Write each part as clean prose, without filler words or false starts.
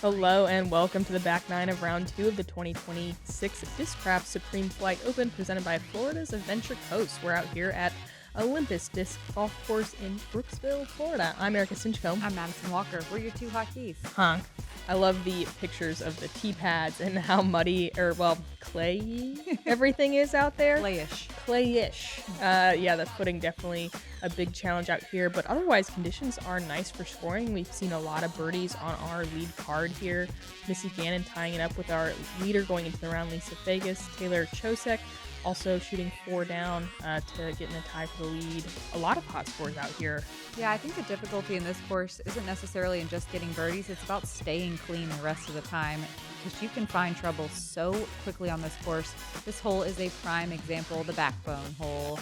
Hello and welcome to the back nine of round 2 of the 2026 Discraft Supreme Flight Open presented by Florida's Adventure Coast. We're out here at Olympus Disc Golf Course in Brooksville, Florida. I'm Erika Stinchcomb. I'm Madison Walker. We're your two hotkeys. Honk. I love the pictures of the tee pads and how muddy, or well, clayy everything is out there. Clayish. Clayish. Yeah, the footing definitely a big challenge out here, but otherwise conditions are nice for scoring. We've seen a lot of birdies on our lead card here. Missy Gannon tying it up with our leader going into the round, Lisa Fajkus, Taylor Chosek also shooting 4 down to get in a tie for the lead. A lot of hot scores out here. Yeah, I think the difficulty in this course isn't necessarily in just getting birdies. It's about staying clean the rest of the time because you can find trouble so quickly on this course. This hole is a prime example, the backbone hole.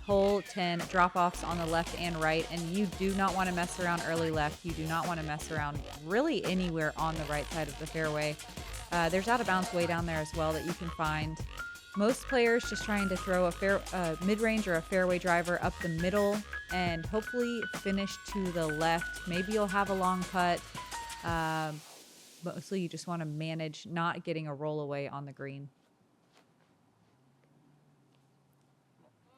Hole 10, drop-offs on the left and right, and you do not want to mess around early left. You do not want to mess around really anywhere on the right side of the fairway. There's out-of-bounds way down there as well that you can find. Most players just trying to throw a mid-range or a fairway driver up the middle and hopefully finish to the left. Maybe you'll have a long putt. Mostly you just want to manage not getting a roll away on the green.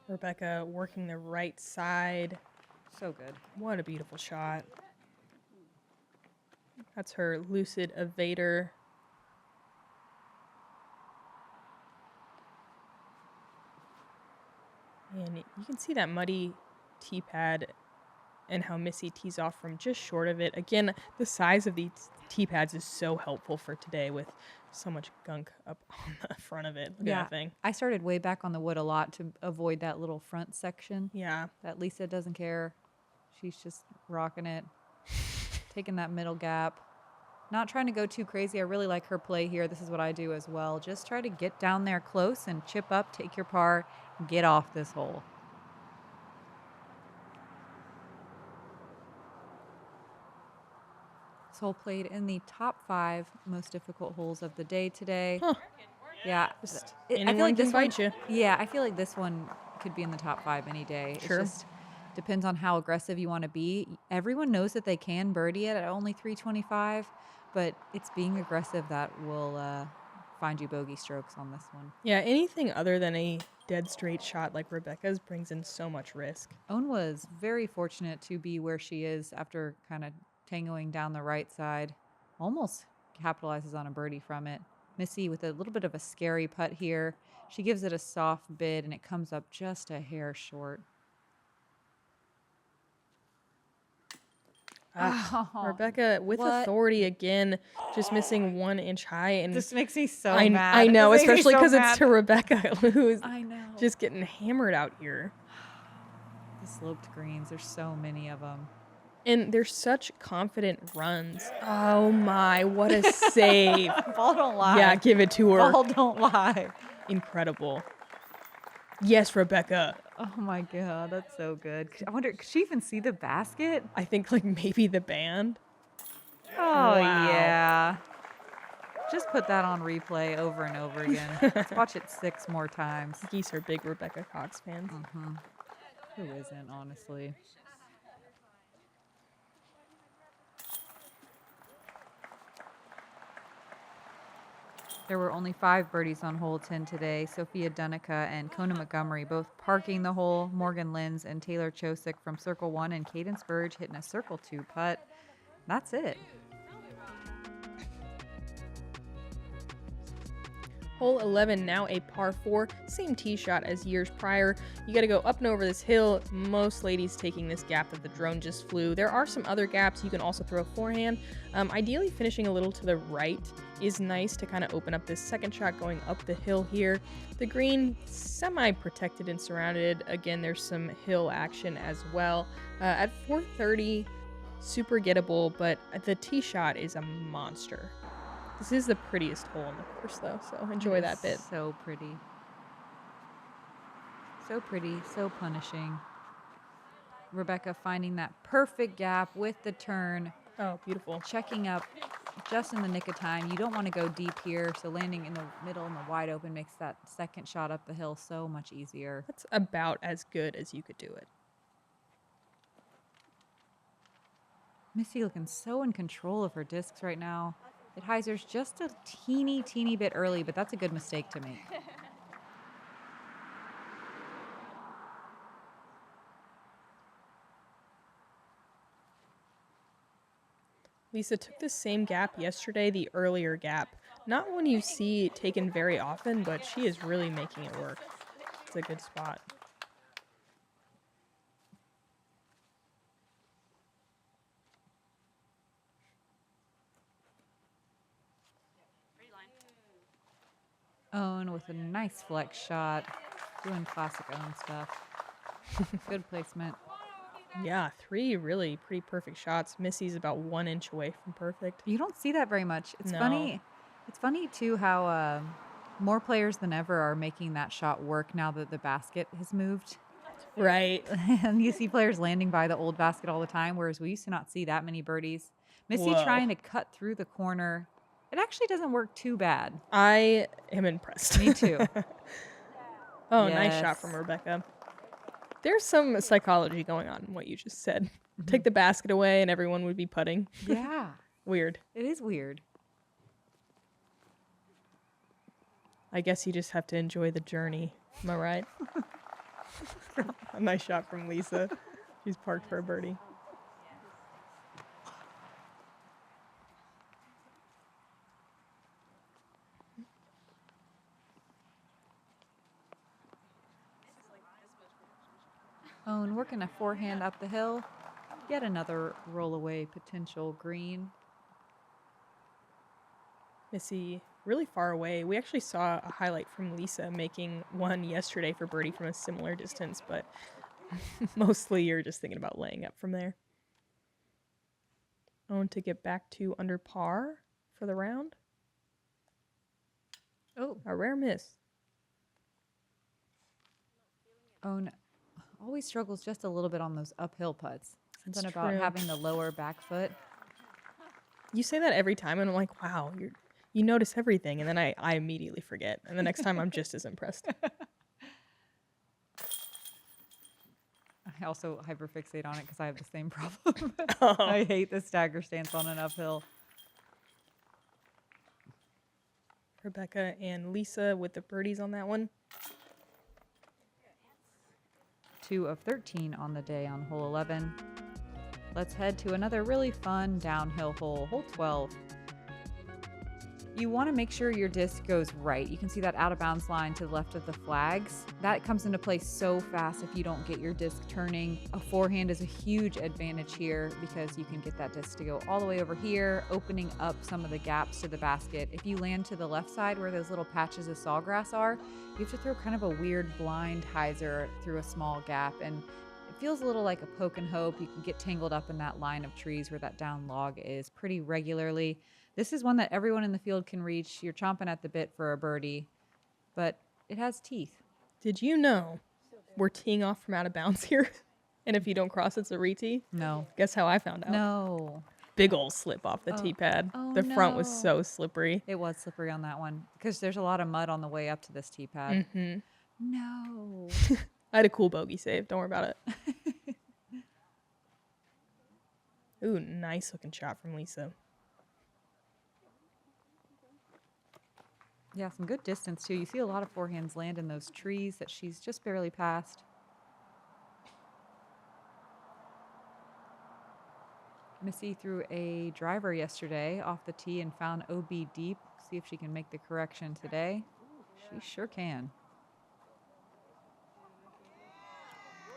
Rebecca working the right side. So good. What a beautiful shot. That's her lucid evader. And you can see that muddy tee pad and how Missy tees off from just short of it. Again, the size of these tee pads is so helpful for today with so much gunk up on the front of it. Look at that thing. I started way back on the wood a lot to avoid that little front section. Yeah. That Lisa doesn't care. She's just rocking it, taking that middle gap. Not trying to go too crazy. I really like her play here. This is what I do as well. Just try to get down there close and chip up, take your par, and get off this hole. This hole played in the top 5 most difficult holes of the day today. Huh. Yeah. I feel like this one, yeah, I feel like this one could be in the top 5 any day. Sure. It just depends on how aggressive you want to be. Everyone knows that they can birdie it at only 325. But it's being aggressive that will find you bogey strokes on this one. Yeah, anything other than a dead straight shot like Rebecca's brings in so much risk. Owen was very fortunate to be where she is after kind of tangoing down the right side. Almost capitalizes on a birdie from it. Missy with a little bit of a scary putt here. She gives it a soft bid and it comes up just a hair short. Rebecca with authority again, just missing 1 inch high, and this makes me so mad. I know, especially because it's to Rebecca, who's just getting hammered out here. The sloped greens, there's so many of them, and they're such confident runs. Oh my, what a save! Ball don't lie. Yeah, give it to her. Ball don't lie. Incredible. Yes, Rebecca. Oh my God, that's so good. I wonder, could she even see the basket? I think like maybe the band. Oh, wow. Yeah. Just put that on replay over and over again. Let's watch it 6 more times. Geese are big Rebecca Cox fans. Mm-hmm. Who isn't, honestly? There were only 5 birdies on hole 10 today. Sophia Dunica and Kona Montgomery both parking the hole. Morgan Lenz and Taylor Chosek from circle 1 and Cadence Burge hitting a circle 2 putt. That's it. Hole 11, now a par 4, same tee shot as years prior. You got to go up and over this hill. Most ladies taking this gap that the drone just flew. There are some other gaps you can also throw forehand. Ideally, finishing a little to the right is nice to kind of open up this second shot going up the hill here. The green, semi-protected and surrounded. Again, there's some hill action as well. At 430, super gettable, but the tee shot is a monster. This is the prettiest hole in the course, though, so enjoy that bit. So pretty. So pretty, so punishing. Rebecca finding that perfect gap with the turn. Oh, beautiful. Checking up just in the nick of time. You don't want to go deep here, so landing in the middle in the wide open makes that second shot up the hill so much easier. That's about as good as you could do it. Missy looking so in control of her discs right now. It hyzers just a teeny bit early, but that's a good mistake to make. Lisa took the same gap yesterday, the earlier gap. Not one you see taken very often, but she is really making it work. It's a good spot. Own with a nice flex shot. Doing classic Own stuff. Good placement. Yeah, 3 really pretty perfect shots. Missy's about 1 inch away from perfect. You don't see that very much. It's No. funny. It's funny too how more players than ever are making that shot work now that the basket has moved. Right. And you see players landing by the old basket all the time, whereas we used to not see that many birdies. Missy Whoa. trying to cut through the corner. It actually doesn't work too bad. I am impressed. Me too. Oh, nice shot Yes. from Rebecca. There's some psychology going on in what you just said. Take the basket away and everyone would be putting. Yeah. Weird. It is weird. I guess you just have to enjoy the journey. Am I right? A nice shot from Lisa. She's parked for a birdie. Own working a forehand up the hill. Yet another rollaway potential green. Missy really far away. We actually saw a highlight from Lisa making one yesterday for birdie from a similar distance, but mostly you're just thinking about laying up from there. Own to get back to under par for the round. Oh. A rare miss. Own always struggles just a little bit on those uphill putts. Something That's about true. having the lower back foot. You say that every time, and I'm like, wow, you notice everything, and then I immediately forget. And the next time, I'm just as impressed. I also hyperfixate on it because I have the same problem. Oh. I hate the stagger stance on an uphill. Rebecca and Lisa with the birdies on that one. 2 of 13 on the day on hole 11. Let's head to another really fun downhill hole, hole 12. You want to make sure your disc goes right. You can see that out of bounds line to the left of the flags. That comes into play so fast if you don't get your disc turning. A forehand is a huge advantage here because you can get that disc to go all the way over here, opening up some of the gaps to the basket. If you land to the left side where those little patches of sawgrass are, you have to throw kind of a weird blind hyzer through a small gap, and it feels a little like a poke and hope. You can get tangled up in that line of trees where that down log is pretty regularly. This is one that everyone in the field can reach. You're chomping at the bit for a birdie, but it has teeth. Did you know we're teeing off from out of bounds here? And if you don't cross, it's a re-tee? No. Guess how I found out? No. Big ol' slip off the tee pad. Oh, The front was no. so slippery. It was slippery on that one because there's a lot of mud on the way up to this tee pad. Mm-hmm. No. I had a cool bogey save. Don't worry about it. Ooh, nice looking shot from Lisa. Yeah, some good distance too. You see a lot of forehands land in those trees that she's just barely passed. Missy threw a driver yesterday off the tee and found OB deep. See if she can make the correction today. She sure can.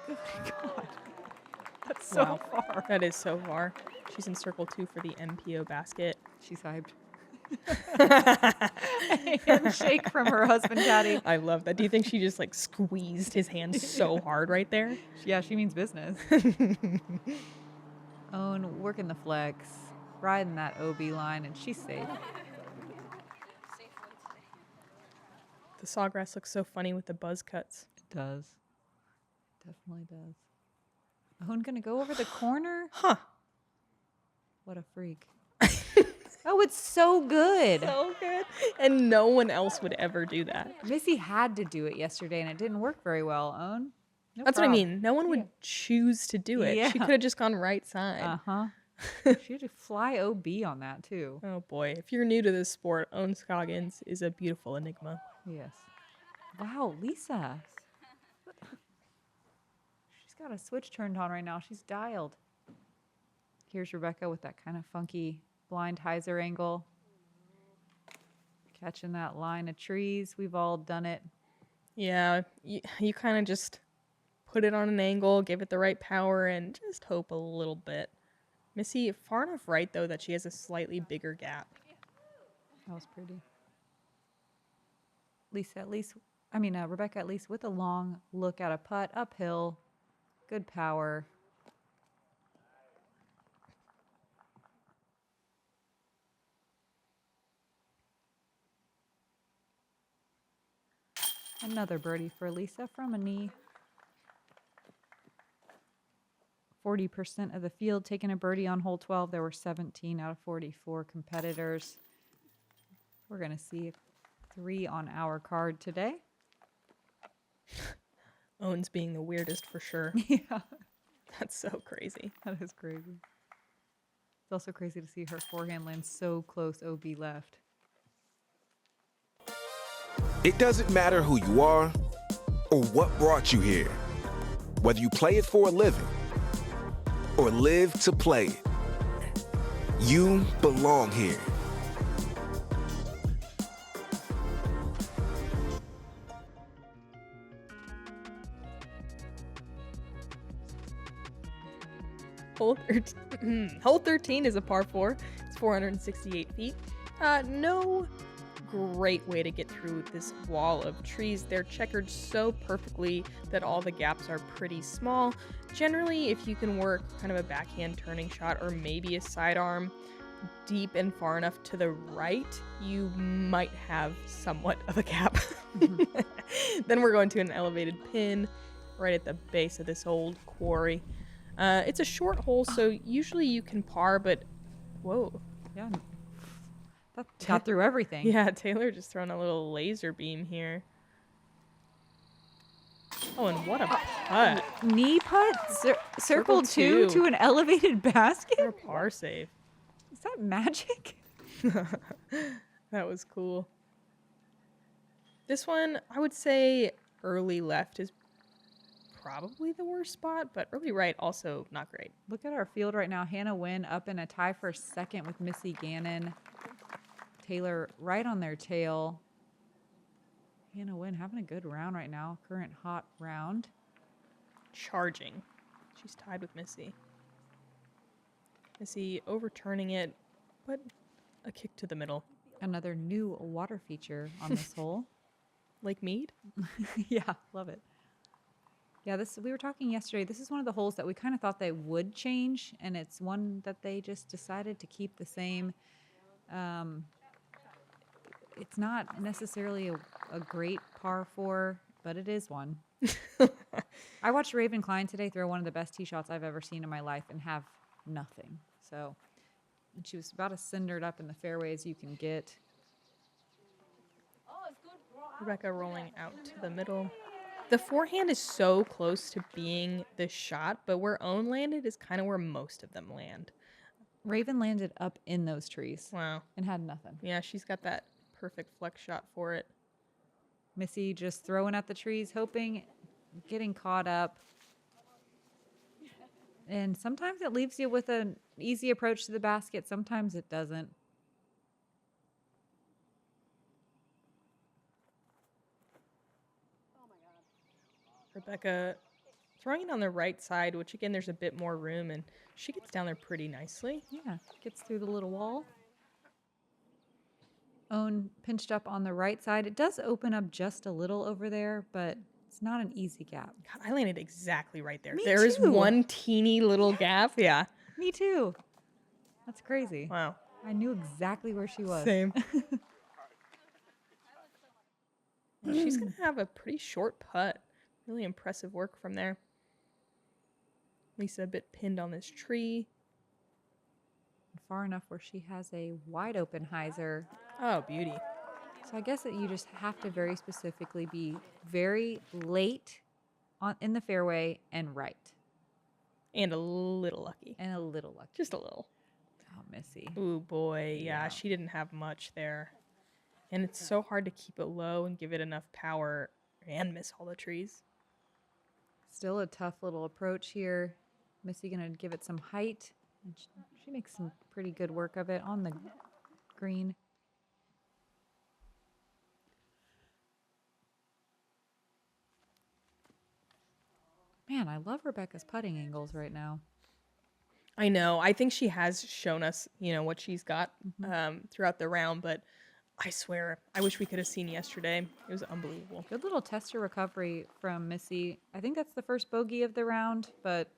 Good God. That's so Wow. far. That is so far. She's in circle 2 for the MPO basket. She's hyped. Handshake from her husband, Daddy. I love that. Do you think she just like squeezed his hand so hard right there? Yeah, she means business. Own working the flex, riding that OB line, and she's safe. The sawgrass looks so funny with the buzz cuts. It does. Definitely does. Own gonna go over the corner? Huh. What a freak. Oh, it's so good. So good. And no one else would ever do that. Missy had to do it yesterday, and it didn't work very well, Own. No That's what I problem. mean. No one would choose to do it. Yeah. She could have just gone right side. Uh-huh. She had to fly OB on that, too. Oh boy, if you're new to this sport, Own Scoggins is a beautiful enigma. Yes. Wow, Lisa. She's got a switch turned on right now. She's dialed. Here's Rebecca with that kind of funky blind hyzer angle. Catching that line of trees. We've all done it. Yeah, you kind of just put it on an angle, give it the right power, and just hope a little bit. Missy, far enough right, though, that she has a slightly bigger gap. That was pretty. Rebecca, at least with a long look at a putt, uphill, good power. Another birdie for Lisa from a knee. 40% of the field taking a birdie on hole 12. There were 17 out of 44 competitors. We're going to see 3 on our card today. Owen's being the weirdest for sure. Yeah, That's so crazy. that is crazy. It's also crazy to see her forehand land so close OB left. It doesn't matter who you are or what brought you here. Whether you play it for a living or live to play it, you belong here. Hole 13 is a par 4. It's 468 feet. No great way to get through this wall of trees. They're checkered so perfectly that all the gaps are pretty small. Generally, if you can work kind of a backhand turning shot or maybe a sidearm deep and far enough to the right, you might have somewhat of a gap. Then we're going to an elevated pin right at the base of this old quarry. It's a short hole, so usually you can par, but whoa. Yeah, that got through everything. Yeah, Taylor just throwing a little laser beam here. Oh, and what a putt. Knee putt, circle two two. to an elevated basket. What a par save. Is that magic? That was cool. This one, I would say early left is probably the worst spot, but early right also not great. Look at our field right now. Hannah Wynn up in a tie for second with Missy Gannon. Taylor right on their tail. Hannah Wynn having a good round right now. Current hot round. Charging. She's tied with Missy. Missy overturning it, but a kick to the middle. Another new water feature on this hole. Lake Mead? Yeah, love it. Yeah, we were talking yesterday. This is one of the holes that we kind of thought they would change, and it's one that they just decided to keep the same. It's not necessarily a great par 4, but it is one. I watched Raven Klein today throw one of the best tee shots I've ever seen in my life and have nothing. So, and she was about as cindered up in the fairway as you can get. Rebecca rolling out to the middle. The forehand is so close to being the shot, but where Owen landed is kind of where most of them land. Raven landed up in those trees. Wow. And had nothing. Yeah, she's got that perfect flex shot for it. Missy just throwing at the trees, hoping, getting caught up. And sometimes it leaves you with an easy approach to the basket. Sometimes it doesn't. Rebecca throwing it on the right side, which again, there's a bit more room, and she gets down there pretty nicely. Yeah, gets through the little wall. Owen pinched up on the right side. It does open up just a little over there, but it's not an easy gap. God, I landed exactly right there. Me There is too. one teeny little gap. Yeah. Me too. That's crazy. Wow. I knew exactly where she was. Same. She's going to have a pretty short putt. Really impressive work from there. Lisa a bit pinned on this tree. Far enough where she has a wide open hyzer. Oh, beauty. So I guess that you just have to very specifically be very late in the fairway and right. And a little lucky. And a little lucky. Just a little. Missy. Ooh, boy. Yeah, Yeah. she didn't have much there. And it's so hard to keep it low and give it enough power and miss all the trees. Still a tough little approach here. Missy gonna give it some height. And she makes some pretty good work of it on the green. Man, I love Rebecca's putting angles right now. I know. I think she has shown us, what she's got throughout the round, but I swear, I wish we could have seen yesterday. It was unbelievable. Good little tester recovery from Missy. I think that's the first bogey of the round, but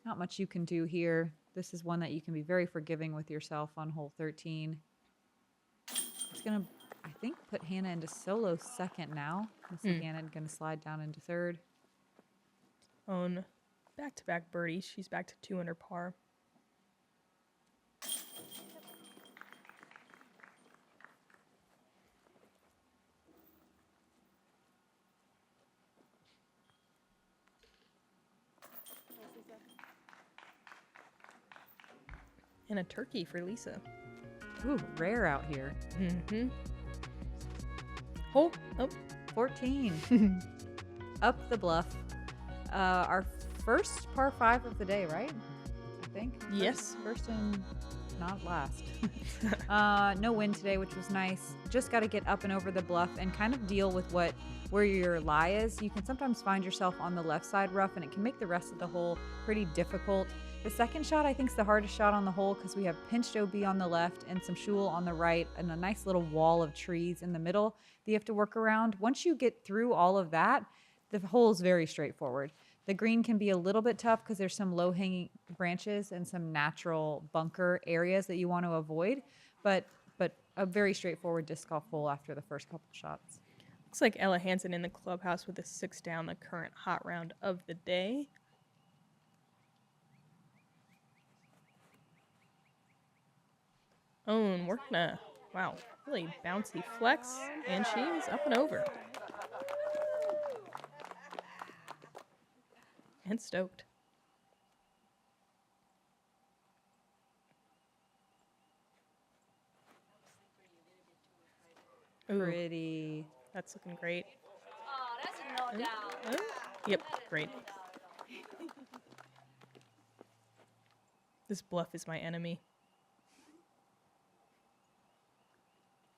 not much you can do here. This is one that you can be very forgiving with yourself on hole 13. It's going to, I think, put Hannah into solo second now. Missy Gannon going to slide down into third. On back-to-back birdies, she's back to 2 under par. And a turkey for Lisa. Ooh, rare out here. Mm-hmm. Hole 14. Up the bluff. Our first par 5 of the day, right? I think. Yes. First and not last. No wind today, which was nice. Just got to get up and over the bluff and kind of deal with where your lie is. You can sometimes find yourself on the left side rough, and it can make the rest of the hole pretty difficult. The second shot, I think, is the hardest shot on the hole because we have pinched OB on the left and some shul on the right and a nice little wall of trees in the middle that you have to work around. Once you get through all of that, the hole is very straightforward. The green can be a little bit tough because there's some low-hanging branches and some natural bunker areas that you want to avoid, but a very straightforward disc golf hole after the first couple shots. Looks like Ella Hansen in the clubhouse with a 6 down, the current hot round of the day. Oh, and we're gonna, wow, really bouncy flex, and she's up and over. And stoked. Ooh, Pretty. that's looking great. Oh, that's a no doubt. Yep, great. This bluff is my enemy.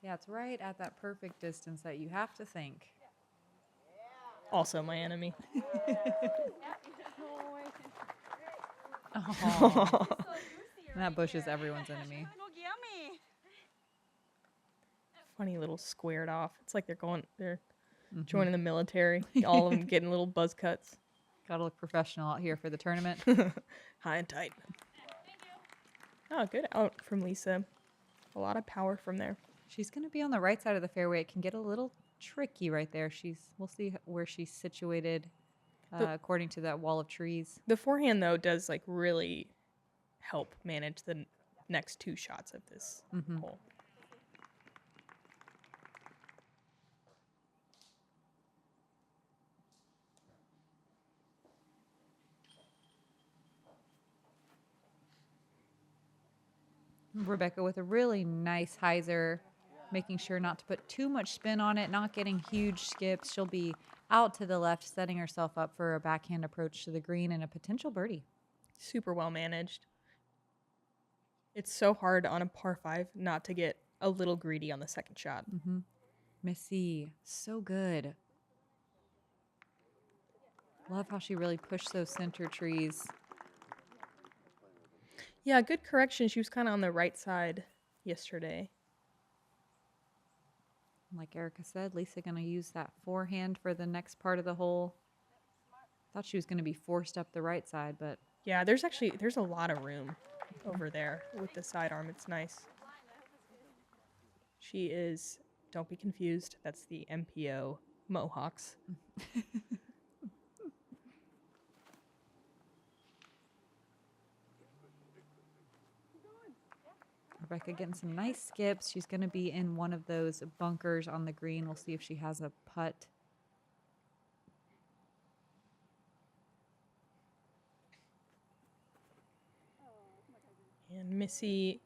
Yeah, it's right at that perfect distance that you have to think. Also my enemy. Oh. And that bush is everyone's enemy. Funny little squared off. It's like they're joining the military. All of them getting little buzz cuts. Gotta look professional out here for the tournament. High and tight. Oh, good out from Lisa. A lot of power from there. She's going to be on the right side of the fairway. It can get a little tricky right there. We'll see where she's situated according to that wall of trees. The forehand, though, does really help manage the next 2 shots of this hole. Rebecca with a really nice hyzer, making sure not to put too much spin on it, not getting huge skips. She'll be out to the left, setting herself up for a backhand approach to the green and a potential birdie. Super well managed. It's so hard on a par 5 not to get a little greedy on the second shot. Missy, so good. Love how she really pushed those center trees. Yeah, good correction. She was kind of on the right side yesterday. Like Erika said, Lisa going to use that forehand for the next part of the hole. Thought she was going to be forced up the right side, but... Yeah, there's a lot of room over there with the sidearm. It's nice. She is, don't be confused, that's the MPO Mohawks. Rebecca getting some nice skips. She's going to be in one of those bunkers on the green. We'll see if she has a putt. And Missy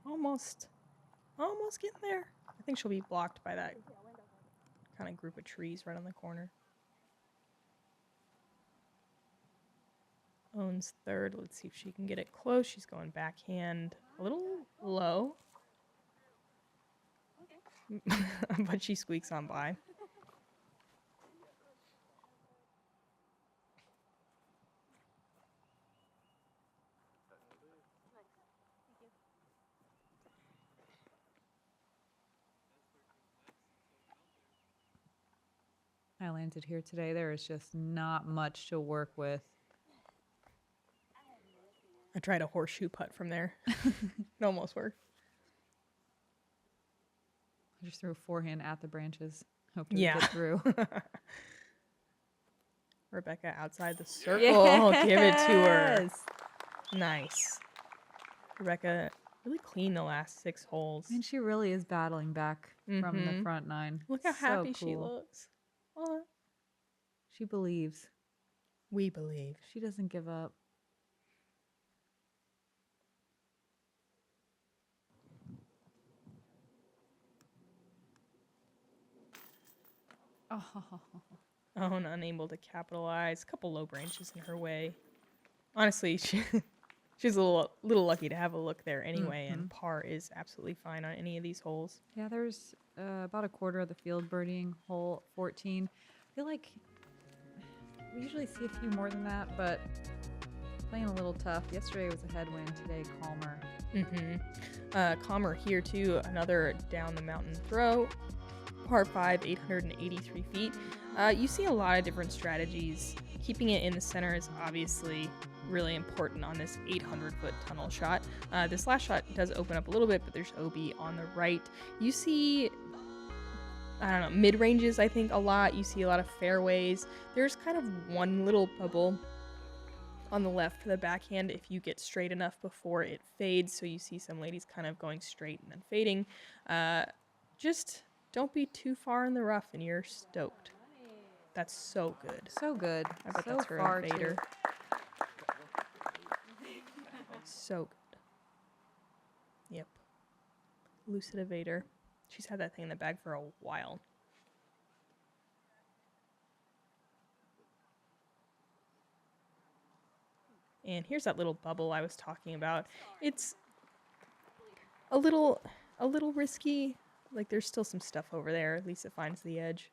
almost getting there. I think she'll be blocked by that kind of group of trees right on the corner. Owns third. Let's see if she can get it close. She's going backhand a little low. But she squeaks on by. I landed here today. There is just not much to work with. I tried a horseshoe putt from there. It almost worked. I just threw a forehand at the branches. Hope to Yeah. get through. Rebecca outside the circle. Yes! Give it to her. Nice. Rebecca really clean the last 6 holes. And she really is battling back from the front 9. Look how So happy she cool. looks. Oh, She believes. we believe. She doesn't give up. Oh, Owen unable to capitalize. A couple low branches in her way. Honestly, she's a little lucky to have a look there anyway, and par is absolutely fine on any of these holes. yeah, there's about a quarter of the field birdieing hole 14. I feel like we usually see a few more than that, but playing a little tough. Yesterday was a headwind, today calmer. Calmer here too. Another down the mountain throw. Par 5, 883 feet. You see a lot of different strategies. Keeping it in the center is obviously really important on this 800-foot tunnel shot. This last shot does open up a little bit, but there's OB on the right. You see, I don't know, mid-ranges I think a lot. You see a lot of fairways. There's kind of one little bubble on the left for the backhand if you get straight enough before it fades. So you see some ladies kind of going straight and then fading. Just don't be too far in the rough and you're stoked. That's so good. So good. I bet so that's her far invader. too. So good. Yep. Lucid Evader. She's had that thing in the bag for a while. And here's that little bubble I was talking about. It's a little risky. Like there's still some stuff over there. At least it finds the edge.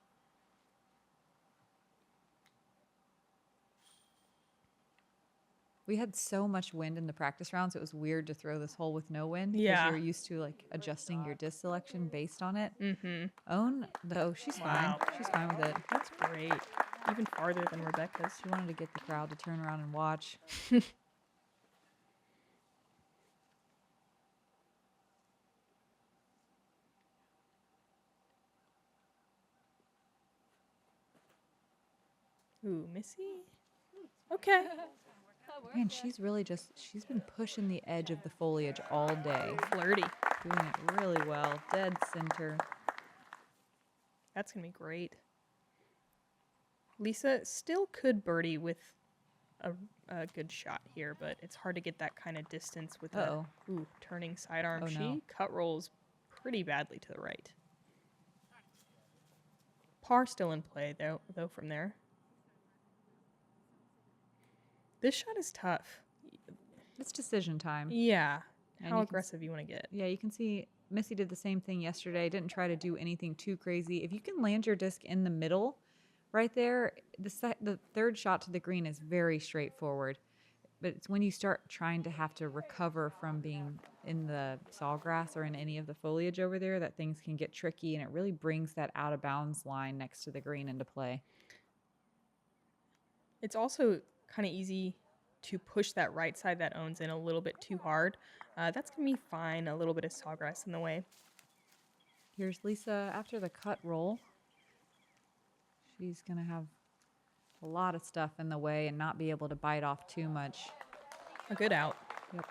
We had so much wind in the practice rounds, it was weird to throw this hole with no wind. Yeah. Because you're used to like adjusting your disc selection based on it. Mm-hmm. Own, though, she's Wow. fine. She's fine with it. That's great. Even farther than Rebecca's. She wanted to get the crowd to turn around and watch. Ooh, Missy? Okay. Man, she's really she's been pushing the edge of the foliage all day. Flirty. Doing it really well. Dead center. That's going to be great. Lisa still could birdie with a good shot here, but it's hard to get that kind of distance with a turning sidearm. Oh, She no. cut rolls pretty badly to the right. Par still in play, though from there. This shot is tough. It's decision time. Yeah. And How you can aggressive you want to get. Yeah, you can see Missy did the same thing yesterday. Didn't try to do anything too crazy. If you can land your disc in the middle, right there, the third shot to the green is very straightforward. But it's when you start trying to have to recover from being in the sawgrass or in any of the foliage over there that things can get tricky, and it really brings that out of bounds line next to the green into play. It's also kind of easy to push that right side that owns in a little bit too hard. That's going to be fine. A little bit of sawgrass in the way. Here's Lisa after the cut roll. She's going to have a lot of stuff in the way and not be able to bite off too much. A good out. Yep.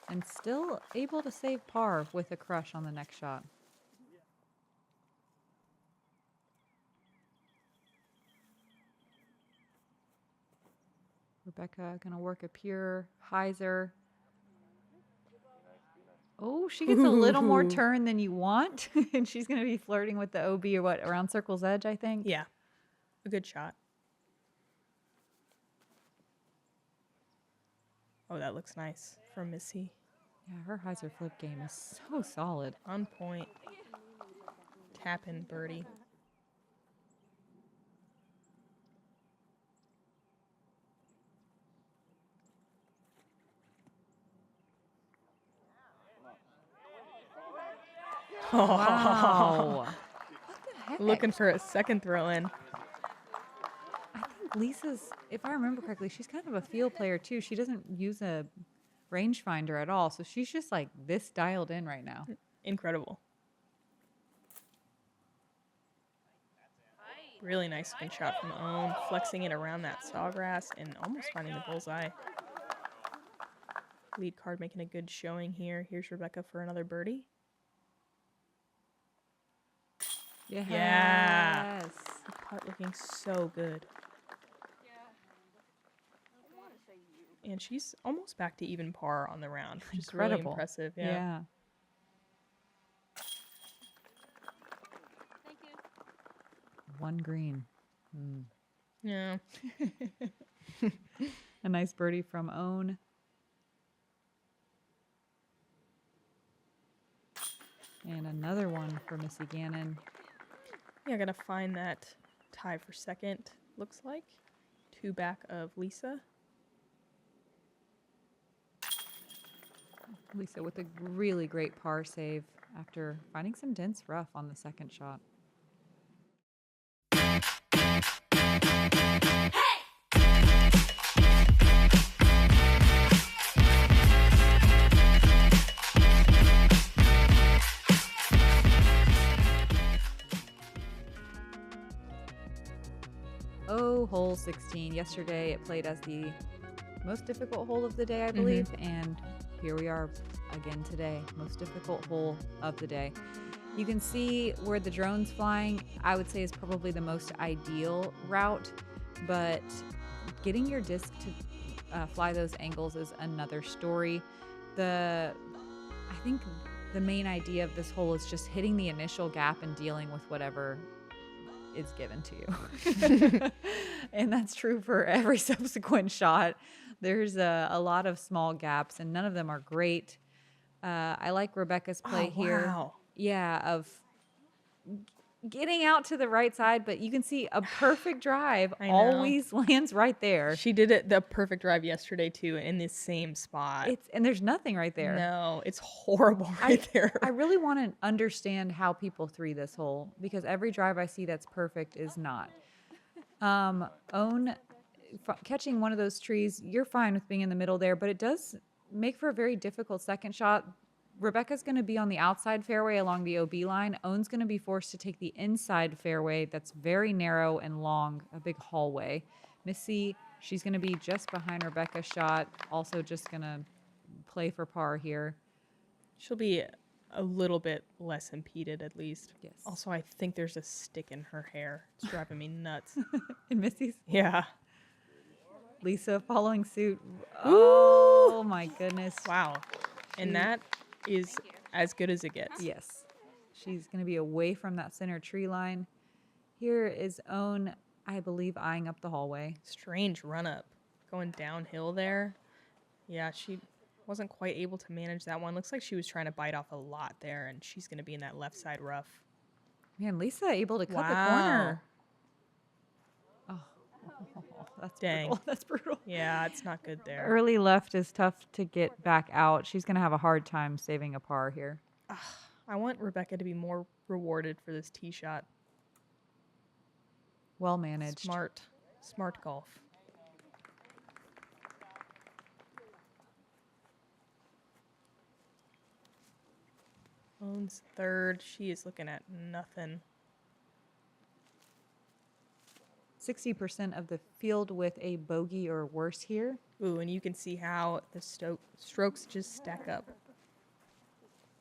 And still able to save par with a crush on the next shot. Rebecca gonna work a pure hyzer. Oh, she gets a little more Ooh. turn than you want. And she's gonna be flirting with the OB or what, around circle's edge, I think. Yeah, a good shot. Oh, that looks nice from Missy. Yeah, her hyzer flip game is so solid. On point. Tap in birdie. Wow. What the heck? Looking for a second throw in. I think Lisa's, if I remember correctly, she's kind of a field player too. She doesn't use a rangefinder at all. So she's just like this dialed in right now. Incredible. Really nice spin shot from Own, flexing it around that sawgrass and almost finding the bullseye. Lead card making a good showing here. Here's Rebecca for another birdie. Yes. Yeah. The putt looking so good. And she's almost back to even par on the round, which is really Incredible. impressive. Yeah. Thank you. One green. Yeah. A nice birdie from Own. And another one for Missy Gannon. Yeah, gotta find that tie for second, looks like. 2 back of Lisa. Lisa with a really great par save after finding some dense rough on the second shot. Oh, hole 16. Yesterday it played as the most difficult hole of the day, I believe, and here we are again today. Most difficult hole of the day. You can see where the drone's flying, I would say, is probably the most ideal route, but getting your disc to fly those angles is another story. I think the main idea of this hole is just hitting the initial gap and dealing with whatever is given to you. And that's true for every subsequent shot. There's a lot of small gaps, and none of them are great. I like Rebecca's play here. Wow. Yeah, of getting out to the right side, but you can see a perfect drive I know. always lands right there. She did it the perfect drive yesterday too, in this same spot. And there's nothing right there. No, it's horrible right there. I really want to understand how people three this hole, because every drive I see that's perfect is not. Catching one of those trees, you're fine with being in the middle there, but it does make for a very difficult second shot. Rebecca's going to be on the outside fairway along the OB line. Own's going to be forced to take the inside fairway that's very narrow and long, a big hallway. Missy, she's going to be just behind Rebecca's shot, also just going to play for par here. She'll be a little bit less impeded at least. Yes. Also, I think there's a stick in her hair. It's driving me nuts. And Missy's Yeah. Lisa following suit. Oh my goodness. Wow. And that is as good as it gets. Yes. She's going to be away from that center tree line. Here is Own, I believe, eyeing up the hallway. Strange run up. Going downhill there. Yeah, she wasn't quite able to manage that one. Looks like she was trying to bite off a lot there, and she's going to be in that left side rough. Man, Lisa able to cut the Wow. corner. Oh, that's Dang. brutal. That's brutal. Yeah, it's not good there. Early left is tough to get back out. She's going to have a hard time saving a par here. I want Rebecca to be more rewarded for this tee shot. Well managed. Smart golf. Owns third. She is looking at nothing. 60% of the field with a bogey or worse here. Ooh, and you can see how the strokes just stack up.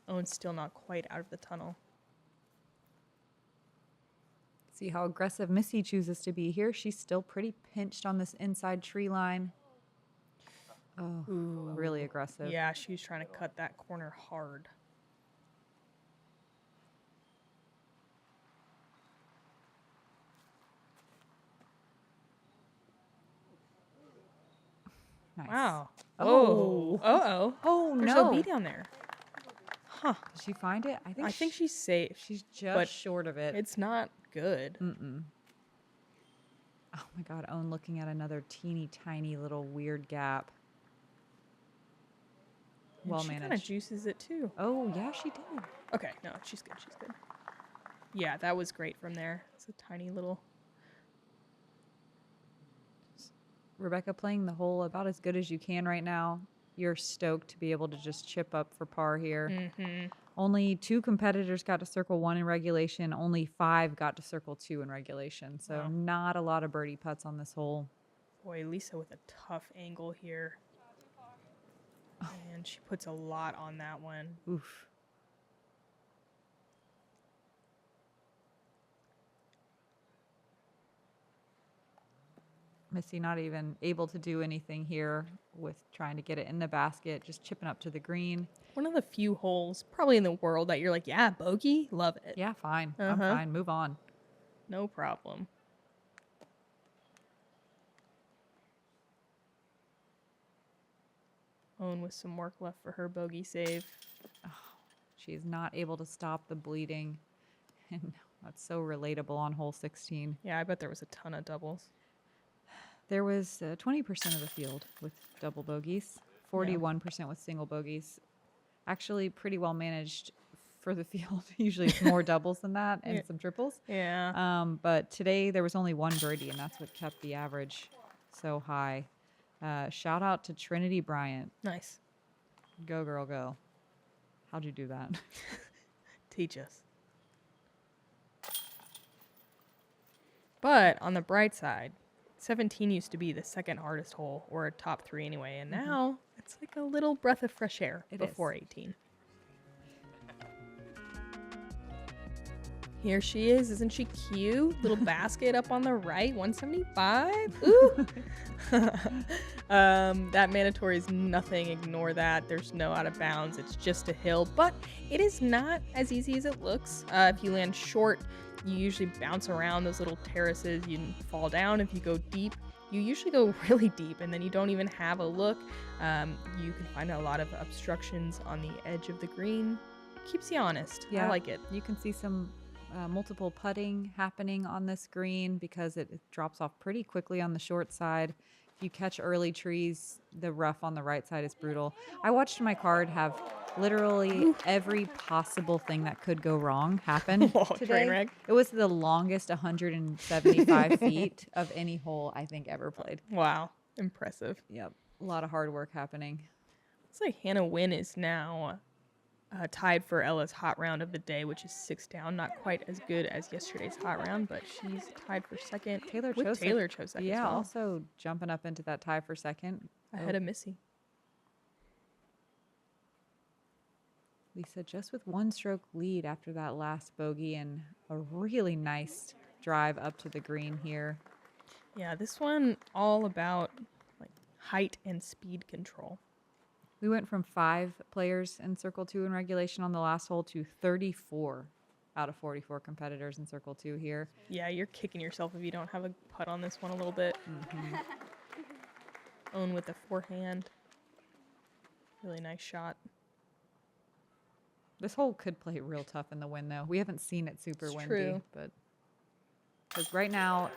Owen's still not quite out of the tunnel. See how aggressive Missy chooses to be here. She's still pretty pinched on this inside tree line. Oh, Ooh. really aggressive. Yeah, she was trying to cut that corner hard. Nice. Wow. Oh. Uh-oh. Oh, There's no. OB down there. Huh. Did she find it? I think she's safe. she's but just short of it. It's not good. Mm-mm. Oh my God, Owen looking at another teeny tiny little weird gap. And Well she kind of managed. juices it too. Oh, yeah, she did. Okay, no, she's good. She's good. Yeah, that was great from there. It's a tiny little. Rebecca playing the hole about as good as you can right now. You're stoked to be able to just chip up for par here. Mm-hmm. Only 2 competitors got to circle 1 in regulation. Only 5 got to circle 2 in regulation. So Wow. not a lot of birdie putts on this hole. Boy, Lisa with a tough angle here. And she puts a lot on that one. Oof. Missy not even able to do anything here with trying to get it in the basket, just chipping up to the green. One of the few holes probably in the world that you're like, yeah, bogey, love it. Yeah, fine. I'm Uh-huh. fine. Move on. No problem. Owen with some work left for her bogey save. She is not able to stop the bleeding. And that's so relatable on hole 16. Yeah, I bet there was a ton of doubles. There was 20% of the field with double bogeys, 41% with single bogeys. Actually, pretty well managed for the field. Usually it's more doubles than that and Yeah. some triples. Yeah. But today there was only 1 birdie, and that's what kept the average so high. Shout out to Trinity Bryant. Nice. Go, girl, go. How'd you do that? Teach us. But on the bright side, 17 used to be the second hardest hole, or a top 3 anyway, and now it's like a little breath of fresh air It before is. 18. Here she is. Isn't she cute? Little basket up on the right, 175. Ooh. That mandatory is nothing. Ignore that. There's no out of bounds. It's just a hill, but it is not as easy as it looks. If you land short, you usually bounce around those little terraces. You fall down. If you go deep, you usually go really deep, and then you don't even have a look. You can find a lot of obstructions on the edge of the green. Keeps you honest. I like it. You can see some multiple putting happening on this green because it drops off pretty quickly on the short side. If you catch early trees, the rough on the right side is brutal. I watched my card have literally every possible thing that could go wrong happen Oh, train today. wreck. It was the longest 175 feet of any hole I think ever played. Wow. Impressive. Yep. A lot of hard work happening. Looks like Hannah Wynn is now tied for Ella's hot round of the day, which is 6 down. Not quite as good as yesterday's hot round, but she's tied for second. Taylor with Chosek. Taylor Chosek as Yeah, well, also jumping up into that tie for second. ahead of Missy. Lisa just with 1 stroke lead after that last bogey and a really nice drive up to the green here. Yeah, this one all about like height and speed control. We went from 5 players in Circle 2 in regulation on the last hole to 34 out of 44 competitors in Circle 2 here. Yeah, you're kicking yourself if you don't have a putt on this one a little bit. Owen with the forehand. Really nice shot. This hole could play real tough in the wind, though. We haven't seen it super It's windy, true. but because right now,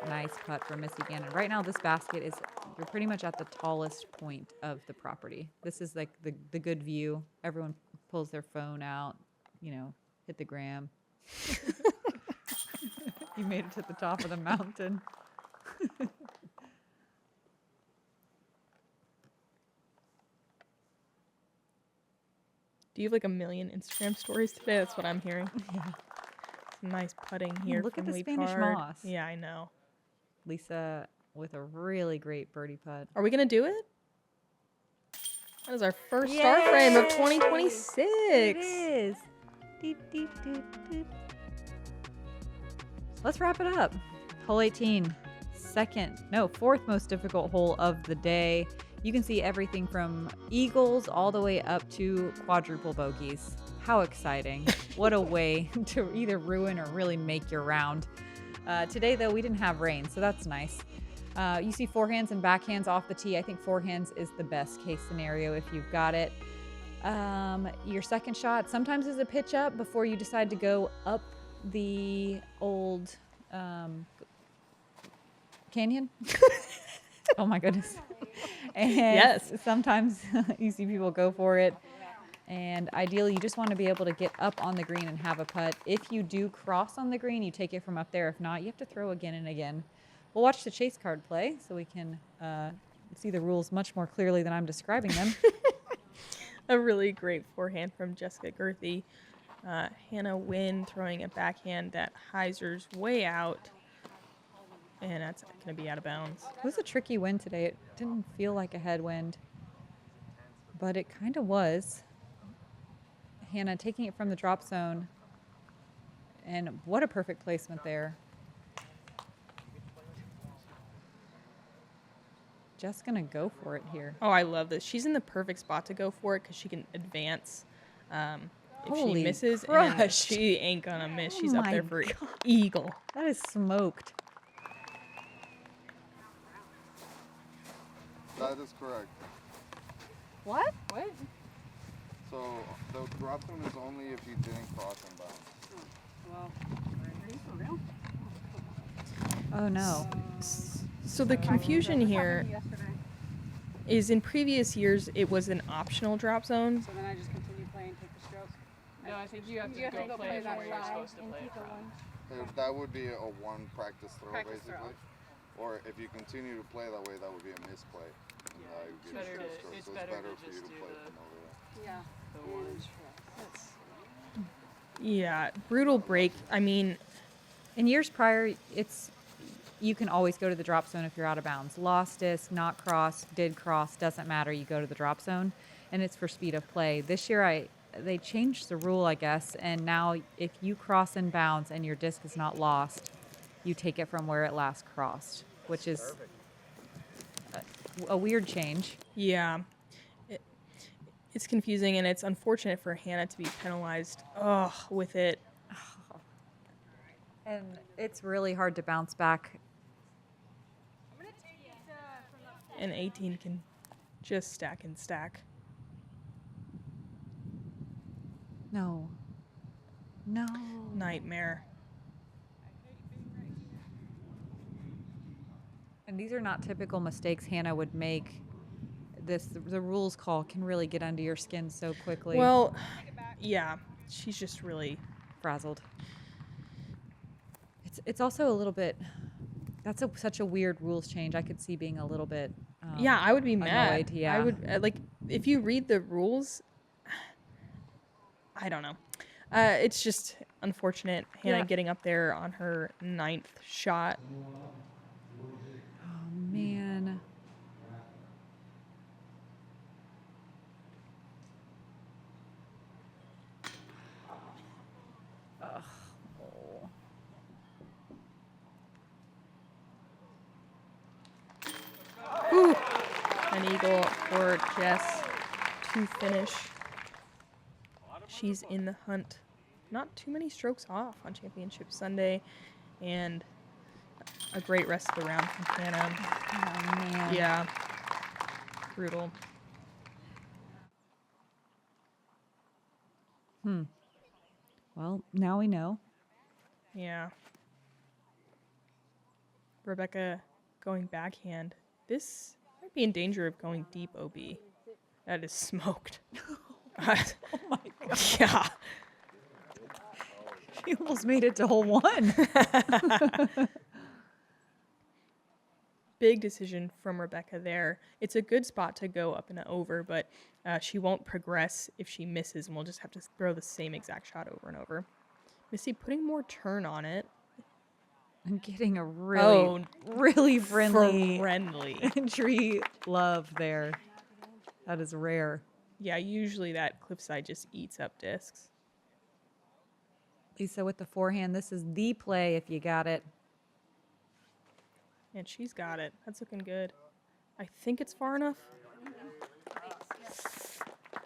nice putt from Missy Gannon. Right now, this basket is, you're pretty much at the tallest point of the property. This is like the good view. Everyone pulls their phone out, you know, hit the gram. You made it to the top of the mountain. Do you have like a million Instagram stories today? That's what I'm hearing. Yeah. Some nice putting here. Look at from the Lee Spanish Pard. moss. Yeah, I know. Lisa with a really great birdie putt. Are we going to do it? That is our first star frame of 2026. It is. Deep, deep, deep, deep. Let's wrap it up. Hole 18, fourth most difficult hole of the day. You can see everything from eagles all the way up to quadruple bogeys. How exciting. What a way to either ruin or really make your round. Today, though, we didn't have rain, so that's nice. You see forehands and backhands off the tee. I think forehands is the best case scenario if you've got it. Your second shot sometimes is a pitch up before you decide to go up the old canyon. Oh my goodness. And Yes. sometimes you see people go for it. And ideally, you just want to be able to get up on the green and have a putt. If you do cross on the green, you take it from up there. If not, you have to throw again and again. We'll watch the chase card play so we can see the rules much more clearly than I'm describing them. A really great forehand from Jessica Gerthy. Hannah Wynn throwing a backhand that hyzers way out. And that's going to be out of bounds. It was a tricky wind today. It didn't feel like a headwind, but it kind of was. Hannah taking it from the drop zone. And what a perfect placement there. Just going to go for it here. Oh, I love this. She's in the perfect spot to go for it because she can advance. If Holy she misses, and crushed. she ain't going to miss. Oh She's up my there for God. eagle. That is smoked. That is correct. What? So the drop zone is only if you didn't cross and bounce. Oh, no. So the confusion here is in previous years, it was an optional drop zone. So then I just continue playing, take the stroke. No, I think you have to go play it from where you're supposed to play it from. That would be a one practice throw, Practice basically. Or if you continue to play that way, that would be a misplay. And you get a Better straight stroke. it's So better to for you just to do play from over there. Yeah. the ones. Yeah, brutal break. I mean, In years prior, you can always go to the drop zone if you're out of bounds. Lost disc, not crossed, did cross, doesn't matter. You go to the drop zone, and it's for speed of play. This year, they changed the rule, I guess, and now if you cross in bounds and your disc is not lost, you take it from where it last crossed, which is a weird change. yeah, it's confusing, and it's unfortunate for Hannah to be penalized with it. And it's really hard to bounce back. And 18 can just stack and stack. No. Nightmare. And these are not typical mistakes Hannah would make. The rules call can really get under your skin so quickly. Well, yeah, she's just really frazzled. It's also a little bit. That's such a weird rules change. I could see being a little bit. yeah, I would be annoyed, mad. yeah. I would like if you read the rules. I don't know. It's just unfortunate Hannah Yeah. getting up there on her 9th shot. Oh man. Ugh. Oh. An eagle for Jess to finish. She's in the hunt. Not too many strokes off on Championship Sunday. And a great rest of the round from Hannah. Oh man. Yeah. Brutal. Well, now we know. Yeah. Rebecca going backhand. This might be in danger of going deep OB. That is smoked. Oh my god. Yeah. She almost made it to hole one. Big decision from Rebecca there. It's a good spot to go up and over, but she won't progress if she misses, and we'll just have to throw the same exact shot over and over. Missy putting more turn on it. I'm getting a really friendly entry love there. That is rare. Yeah, usually that cliffside just eats up discs. Lisa with the forehand. This is the play if you got it. And she's got it. That's looking good. I think it's far enough.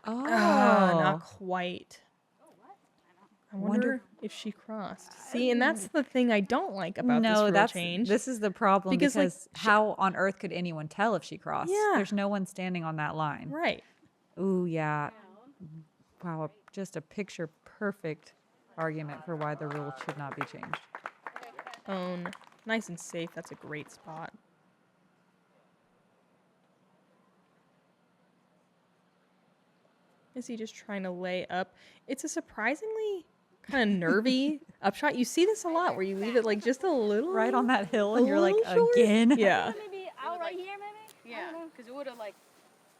Oh, Not quite. I wonder if she crossed. See, and that's the thing I don't like about this rule change. This is the problem Because, like, how on earth could anyone tell if she crossed? Yeah. There's no one standing on that line. Right. Ooh, yeah. Wow, just a picture perfect argument for why the rule should not be changed. Own. Nice and safe. That's a great spot. Missy just trying to lay up. It's a surprisingly kind of nervy upshot. You see this a lot where you leave it like just a little Right on that hill, and you're like, little short. again? Yeah. Maybe out right here, maybe? Yeah, because it would have like.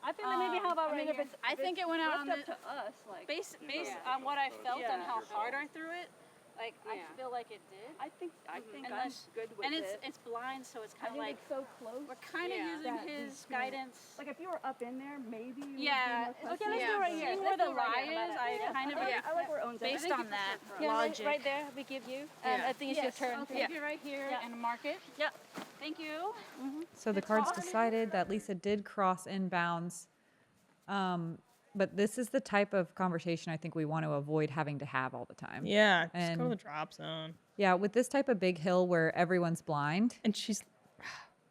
I think that maybe how about right here? I think it went out on left the up to us, like. based on what I felt and how hard I threw it. Like I Yeah. feel like it did. I think I'm Unless- good with And it. it's blind, so it's I kind of think like it's so close. we're kind of using that we his can't- guidance. Like if you were up in there, maybe. You Yeah, Would be more okay, comfortable. let's do it right here. Seeing where the lie is, I kind of I like where owns based on that Yeah, logic. right there, we give you. And I think it's your turn. Okay, Yeah. you're right here Yeah. and mark it. Yeah. Thank you. So the cards decided that Lisa did cross inbounds. But this is the type of conversation I think we want to avoid having to have all the time. Yeah. Just go to And- the drop zone. Yeah, with this type of big hill where everyone's blind And she's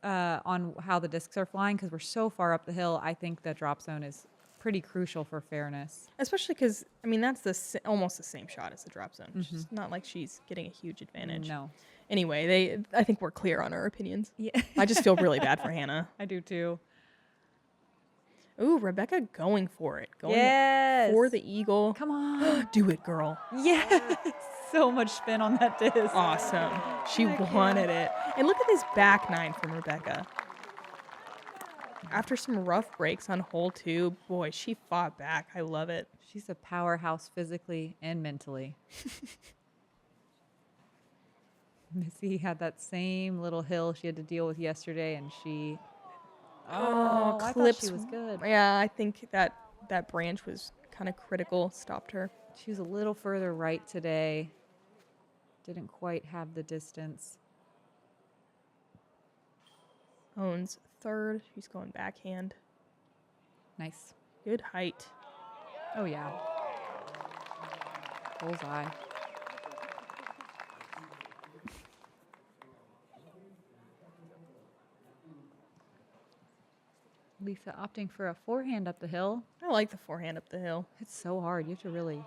on how the discs are flying, because we're so far up the hill, I think the drop zone is pretty crucial for fairness. especially because I mean that's almost the same shot as the drop zone. It's not like she's getting a huge advantage. No. Anyway, I think we're clear on our opinions. Yeah, I just feel really bad for Hannah. I do too. Ooh, Rebecca going for it. Going Yes. for the eagle. Come on. Do it, girl. Yes. So much spin on that disc. Awesome. She wanted it. And look at this back nine from Rebecca. After some rough breaks on hole 2, boy, she fought back. I love it. She's a powerhouse physically and mentally. Missy had that same little hill she had to deal with yesterday, and she... Oh, I thought clips. she was good. Yeah, I think that branch was kind of critical. Stopped her. She was a little further right today. Didn't quite have the distance. Owns third. She's going backhand. Nice. Good height. Oh, yeah. Bullseye. Lisa opting for a forehand up the hill. I like the forehand up the hill. It's so hard. You have to really...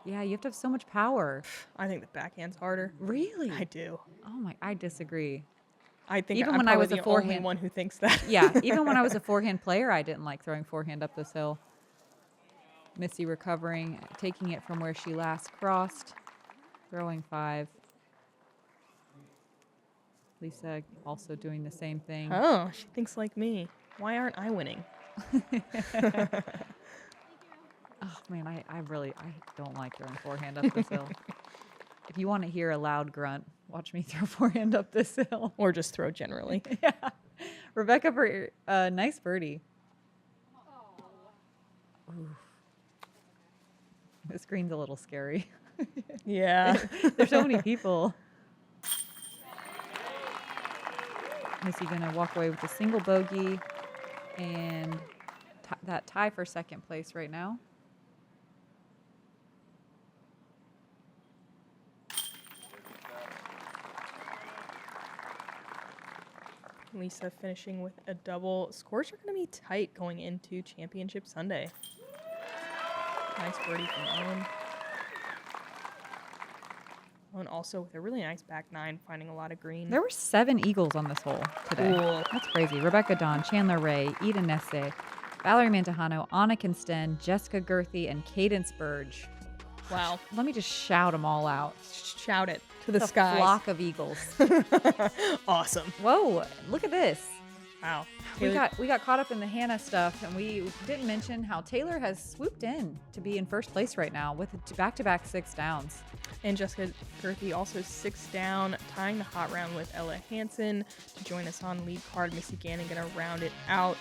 Yeah, you have to have so much power. I think the backhand's harder. Really? I do. Oh, my... I disagree. I think Even I'm when I probably was a the only forehand- one who thinks that. Yeah, even when I was a forehand player, I didn't like throwing forehand up this hill. Missy recovering, taking it from where she last crossed, throwing 5. Lisa also doing the same thing. Oh, she thinks like me. Why aren't I winning? Oh, man, I don't like throwing forehand up this hill. If you want to hear a loud grunt, watch me throw forehand up this hill. Or just throw generally. Yeah. Rebecca for a nice birdie. Ooh. The screen's a little scary. Yeah. There's so many people. Missy gonna walk away with a single bogey and that tie for second place right now. Lisa finishing with a double. Scores are going to be tight going into Championship Sunday. Nice birdie from Owen. Owen also with a really nice back nine, finding a lot of green. There were 7 eagles on this hole today. Cool. That's crazy. Rebecca Dawn, Chandler Ray, Eda Nesse, Valerie Mantejano, Anna Kinsten, Jessica Gerthy, and Cadence Burge. Wow. Let me just shout them all out. Shout it to the It's a sky. flock of eagles. Awesome. Whoa, look at this. Wow. We got caught up in the Hannah stuff, and we didn't mention how Taylor has swooped in to be in first place right now with back-to-back 6 downs. And Jessica Gerthy also 6 down, tying the hot round with Ella Hansen to join us on lead card. Missy Gannon going to round it out.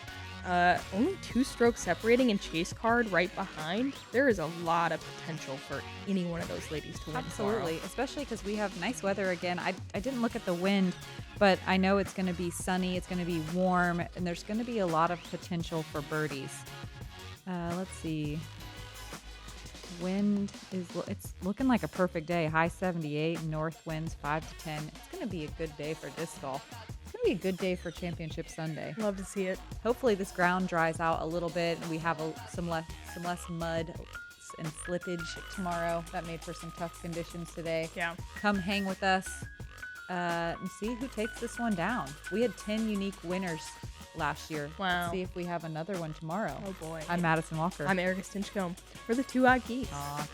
Only 2 strokes separating and chase card right behind. There is a lot of potential for any one of those ladies to win. Absolutely, especially because we have nice weather again. I didn't look at the wind, but I know it's going to be sunny, it's going to be warm, and there's going to be a lot of potential for birdies. Let's see. Wind it's looking like a perfect day. High 78, north winds 5 to 10. It's going to be a good day for disc golf. It's going to be a good day for Championship Sunday. Love to see it. Hopefully this ground dries out a little bit and we have some less mud and slippage tomorrow. That made for some tough conditions today. Yeah. Come hang with us and see who takes this one down. We had 10 unique winners last year. Wow. Let's see if we have another one tomorrow. Oh boy. I'm Madison Walker. I'm Erika Stinchcomb for the 2 Odd Geeks. Aw.